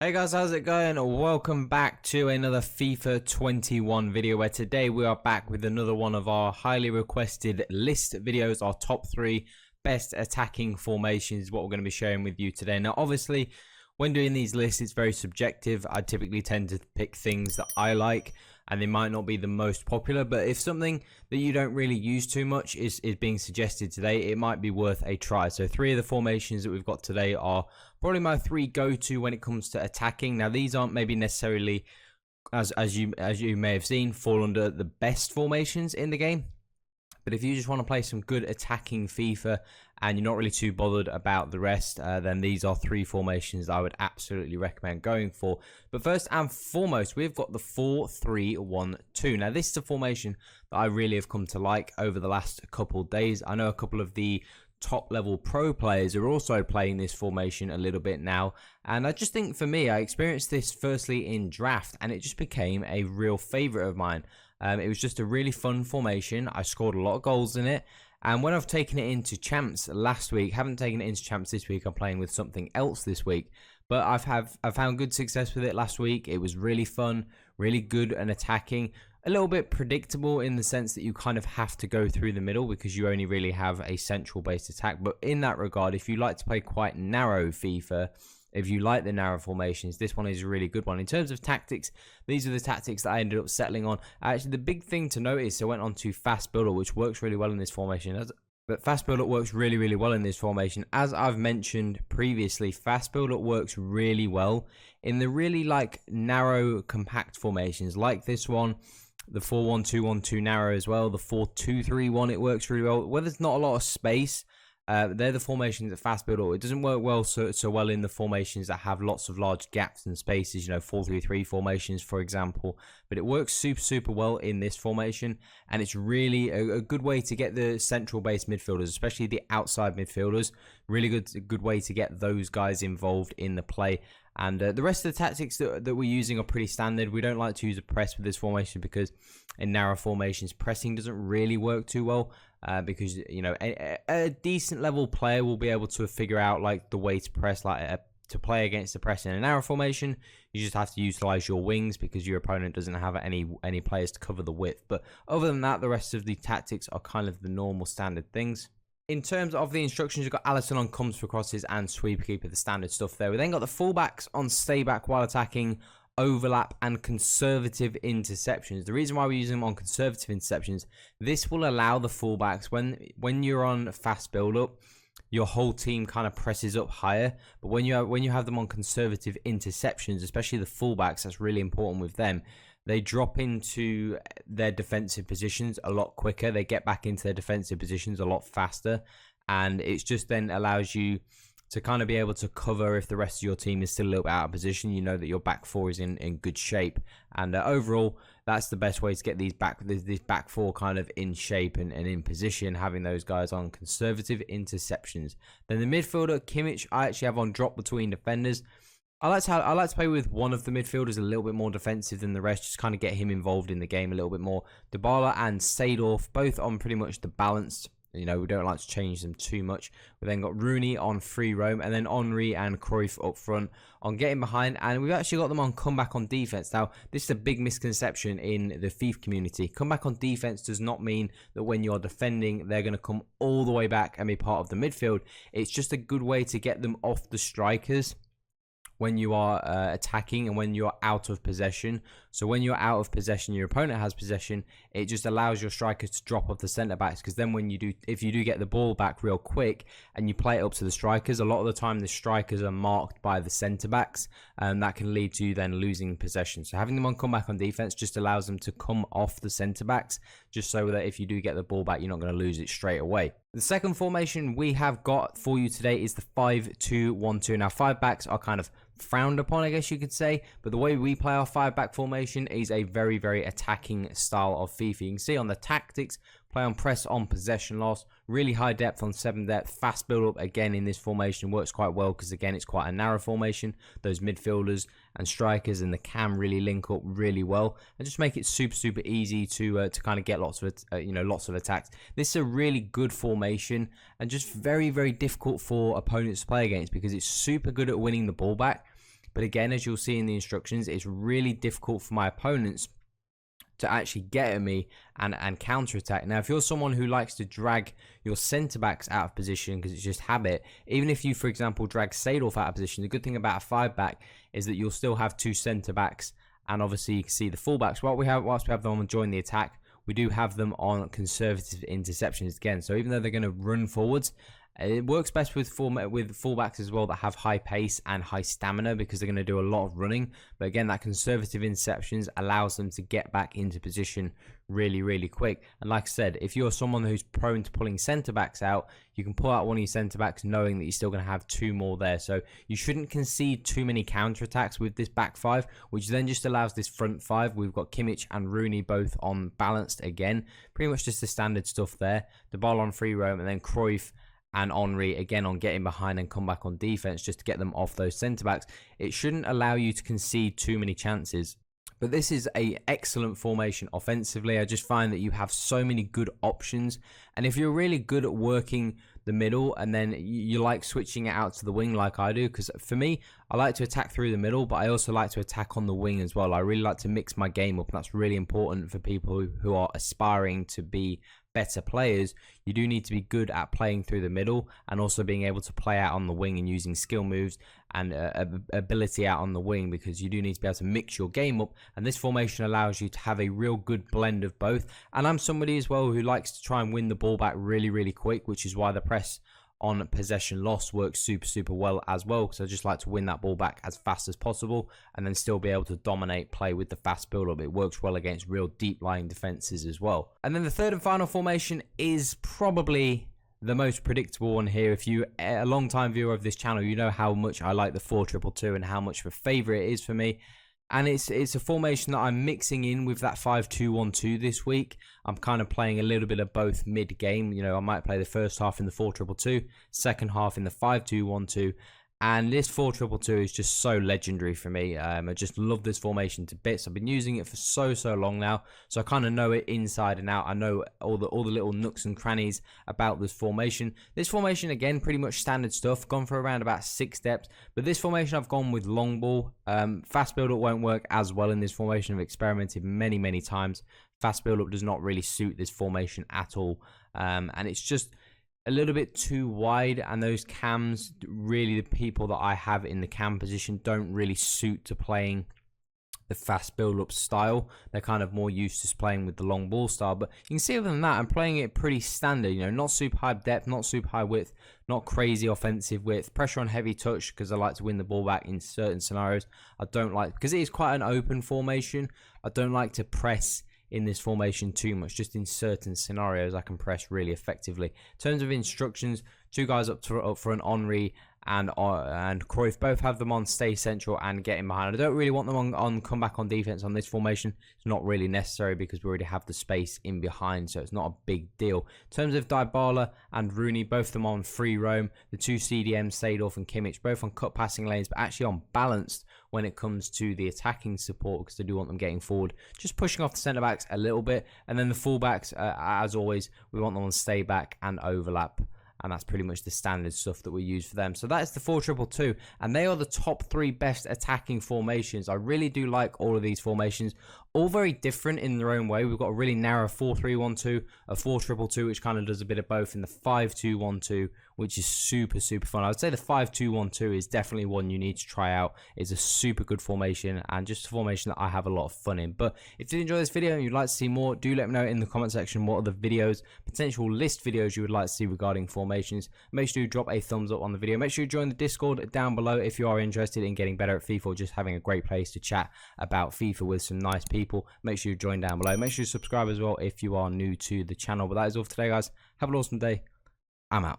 Hey guys, how's it going? Welcome back to another FIFA 21 video where today we are back with another one of our highly requested list videos. Our top 3 best attacking formations is what we're going to be sharing with you today. Now obviously when doing these lists it's very subjective. I typically tend to pick things that I like and they might not be the most popular, but if something that you don't really use too much is being suggested today, it might be worth a try. So 3 of the formations that we've got today are probably my 3 go-to when it comes to attacking. Now these aren't maybe necessarily, as you may have seen, fall under the best formations in the game. But if you just want to play some good attacking FIFA and you're not really too bothered about the rest, then these are 3 formations that I would absolutely recommend going for. But first and foremost, we've got the 4-3-1-2. Now this is a formation that I really have come to like over the last couple of days. I know a couple of the top level pro players are also playing this formation a little bit now, and I just think for me, I experienced this firstly in draft and it just became a real favorite of mine. It was just a really fun formation. I scored a lot of goals in it, and when I've taken it into champs last week, haven't taken it into champs this week, I'm playing with something else this week, but I found good success with it last week. It was really fun, really good and attacking. A little bit predictable in the sense that you kind of have to go through the middle because you only really have a central based attack. But in that regard, if you like to play quite narrow FIFA, if you like the narrow formations, this one is a really good one. In terms of tactics, these are the tactics that I ended up settling on. Actually, the big thing to notice, I went on to fast builder, which works really well in this formation. But fast build-up works really well in this formation. As I've mentioned previously, fast build-up works really well in the really narrow compact formations like this one. The 4-1-2-1-2 narrow as well. The 4-2-3-1, it works really well. Where there's not a lot of space, they're the formations that fast build up. It doesn't work well so well in the formations that have lots of large gaps and spaces, 4-3-3 formations, for example. But it works super well in this formation, and it's really a good way to get the central base midfielders, especially the outside midfielders. Really good way to get those guys involved in the play. And the rest of the tactics that we're using are pretty standard. We don't like to use a press with this formation because in narrow formations, pressing doesn't really work too well. Because a decent level player will be able to figure out the way to press, to play against the press in a narrow formation. You just have to utilize your wings because your opponent doesn't have any players to cover the width. But other than that, the rest of the tactics are kind of the normal standard things. In terms of the instructions, you've got Allison on comes for crosses and sweeper keeper, the standard stuff there. We then got the fullbacks on stay back while attacking, overlap and conservative interceptions. The reason why we're using them on conservative interceptions, this will allow the fullbacks, when you're on fast build up, your whole team kind of presses up higher. But when you have them on conservative interceptions, especially the fullbacks, that's really important with them. They drop into their defensive positions a lot quicker. They get back into their defensive positions a lot faster. And it just then allows you to kind of be able to cover if the rest of your team is still a little bit out of position. You know that your back 4 is in good shape. And overall, that's the best way to get these this back 4 kind of in shape and in position, having those guys on conservative interceptions. Then the midfielder, Kimmich, I actually have on drop between defenders. I like to play with one of the midfielders a little bit more defensive than the rest, just kind of get him involved in the game a little bit more. Dybala and Seedorf, both on pretty much the balanced. We don't like to change them too much. We then got Rooney on free roam, and then Henry and Cruyff up front on getting behind. And we've actually got them on comeback on defense. Now, this is a big misconception in the FIFA community. Comeback on defense does not mean that when you're defending, they're going to come all the way back and be part of the midfield. It's just a good way to get them off the strikers when you are attacking and when you're out of possession. So when you're out of possession, your opponent has possession, it just allows your strikers to drop off the centre backs, because then if you do get the ball back real quick and you play it up to the strikers, a lot of the time the strikers are marked by the centre backs, and that can lead to then losing possession. So having them on comeback on defense just allows them to come off the centre backs, just so that if you do get the ball back, you're not going to lose it straight away. The second formation we have got for you today is the 5-2-1-2. Now 5 backs are kind of frowned upon, I guess you could say, but the way we play our 5-back formation is a very attacking style of FIFA. You can see on the tactics, play on press on possession loss, really high depth on 7 depth, fast build up again in this formation works quite well because again it's quite a narrow formation. Those midfielders and strikers and the cam really link up really well and just make it super easy to kind of get lots of attacks. This is a really good formation and just very difficult for opponents to play against because it's super good at winning the ball back. But again, as you'll see in the instructions, it's really difficult for my opponents to actually get at me and counter attack. Now, if you're someone who likes to drag your centre backs out of position because it's just habit, even if you, for example, drag Seedorf out of position, the good thing about a 5-back is that you'll still have 2 centre backs, and obviously you can see the fullbacks. Whilst we have them on join the attack, we do have them on conservative interceptions again. So even though they're going to run forwards, it works best with fullbacks as well that have high pace and high stamina because they're going to do a lot of running. But again, that conservative interceptions allows them to get back into position really quick. And like I said, if you're someone who's prone to pulling centre backs out, you can pull out one of your centre backs knowing that you're still going to have 2 more there. So you shouldn't concede too many counter attacks with this back 5, which then just allows this front 5. We've got Kimmich and Rooney both on balanced again, pretty much just the standard stuff there. The ball on free roam, and then Cruyff and Henry again on getting behind and come back on defense just to get them off those centre backs. It shouldn't allow you to concede too many chances. But this is an excellent formation offensively. I just find that you have so many good options. And if you're really good at working the middle and then you like switching it out to the wing like I do, because for me, I like to attack through the middle, but I also like to attack on the wing as well. I really like to mix my game up, and that's really important for people who are aspiring to be better players. You do need to be good at playing through the middle and also being able to play out on the wing and using skill moves and ability out on the wing, because you do need to be able to mix your game up, and this formation allows you to have a real good blend of both. And I'm somebody as well who likes to try and win the ball back really quick, which is why the press on possession loss works super well as well, because I just like to win that ball back as fast as possible and then still be able to dominate play with the fast build up. It works well against real deep lying defenses as well. And then the third and final formation is probably the most predictable one here. If you a long time viewer of this channel, you know how much I like the 4-2-2 and how much of a favorite it is for me. And it's a formation that I'm mixing in with that 5-2-1-2 this week. I'm kind of playing a little bit of both mid-game. You know, I might play the first half in the 4-2-2, second half in the 5-2-1-2. And this 4-2-2 is just so legendary for me. I just love this formation to bits. I've been using it for so long now, so I kind of know it inside and out. I know all the little nooks and crannies about this formation. This formation, again, pretty much standard stuff. Gone for around about 6 steps, but this formation I've gone with long ball. Fast build up won't work as well in this formation. I've experimented many times. Fast build up does not really suit this formation at all, and it's just a little bit too wide, and those cams, really the people that I have in the cam position don't really suit to playing the fast build up style. They're kind of more used to playing with the long ball style. But you can see other than that, I'm playing it pretty standard, you know, not super high depth, not super high width, not crazy offensive width, pressure on heavy touch because I like to win the ball back in certain scenarios. I don't like, because it is quite an open formation, I don't like to press in this formation too much. Just in certain scenarios I can press really effectively. In terms of instructions, 2 guys up front, Henry and Cruyff, both have them on stay central and get in behind. I don't really want them on come back on defense on this formation. It's not really necessary because we already have the space in behind, so it's not a big deal. In terms of Dybala and Rooney, both of them on free roam. The 2 CDMs, Seedorf and Kimmich, both on cut passing lanes, but actually on balanced when it comes to the attacking support, because I do want them getting forward, just pushing off the centre backs a little bit. And then the full backs, as always, we want them on stay back and overlap. And that's pretty much the standard stuff that we use for them. So that is the 4-2-2, and they are the top 3 best attacking formations. I really do like all of these formations, all very different in their own way. We've got a really narrow 4-3-1-2, a 4-2-2, which kind of does a bit of both, and the 5-2-1-2, which is super fun. I would say the 5-2-1-2 is definitely one you need to try out. It's a super good formation and just a formation that I have a lot of fun in. But if you enjoy this video and you'd like to see more, do let me know in the comment section what other videos, potential list videos you would like to see regarding formations. Make sure you drop a thumbs up on the video. Make sure you join the Discord down below if you are interested in getting better at FIFA or just having a great place to chat about FIFA with some nice people. Make sure you join down below. Make sure you subscribe as well if you are new to the channel. But that is all for today, guys. Have an awesome day. I'm out.